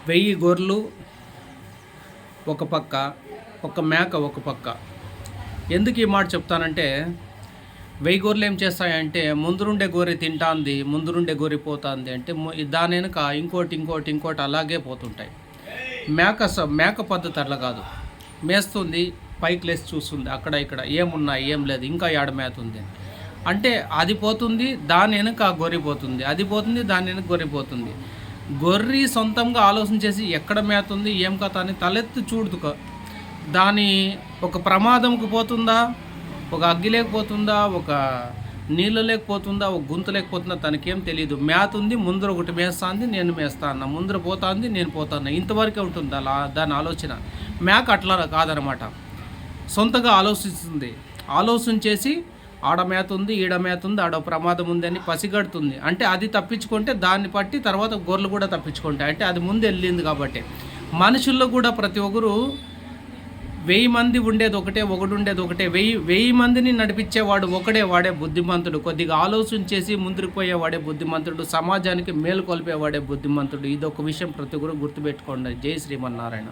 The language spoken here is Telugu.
1000 గొర్రెలు ఒక పక్క, ఒక మేక ఒక పక్క. ఎందుకు ఈ మాట చెప్తానంటే 1000 గొర్రెలు ఏం చేస్తాయంటే ముందురుండే గొర్రె తింటాంది, ముందురుండే గొర్రె పోతుంది అంటే దాని వెనుక ఇంకోటి అలాగే పోతుంటాయి. మేక పద్ధతి అట్లా కాదు. మేస్తుంది, పైకి లేసి చూస్తుంది అక్కడ ఇక్కడ ఏమున్నాయి ఏం లేదు, ఇంకా ఏడ మేత ఉంది అంటే అది పోతుంది, దాని వెనుక గొర్రె పోతుంది, అది పోతుంది, దాని వెనుక గొర్రె పోతుంది. గొర్రె సొంతంగా ఆలోచన చేసి ఎక్కడ మేత ఉంది ఏం కథ అని తలెత్తి చూడుకో. దాని ఒక ప్రమాదంకు పోతుందా, ఒక అగ్గి లేకపోతుందా, ఒక నీళ్ళు లేకపోతుందా, ఒక గుంత లేకపోతుందా తనకేం తెలియదు. మేత ఉంది, ముందర ఒకటి మేస్తుంది, నేను మేస్తా అన్న, ముందర పోతుంది, నేను పోతాను, ఇంతవరకే ఉంటుంది అలా దాని ఆలోచన. మేక అట్లా కాదనమాట, సొంతగా ఆలోచిస్తుంది. ఆలోచన చేసి ఆడ మేత ఉంది, ఈడ మేత ఉంది, ఆడ ప్రమాదం ఉంది అని పసిగడుతుంది. అంటే అది తప్పించుకుంటే దాన్ని పట్టి తర్వాత గొర్రెలు కూడా తప్పించుకుంటాయి. అంటే అది ముందు వెళ్ళింది కాబట్టి. మనుషుల్లో కూడా ప్రతి ఒక్కరు 1000 మంది ఉండేది ఒకటే, ఒకడు ఉండేది ఒకటే. 1000 మందిని నడిపించేవాడు ఒకడే, వాడే బుద్ధిమంతుడు. కొద్దిగా ఆలోచన చేసి ముందుకు పోయేవాడే బుద్ధిమంతుడు, సమాజానికి మేలు కొల్పేవాడే బుద్ధిమంతుడు. ఇది ఒక విషయం ప్రతి ఒక్కరు గుర్తుపెట్టుకోండి. జై శ్రీమన్నారాయణ.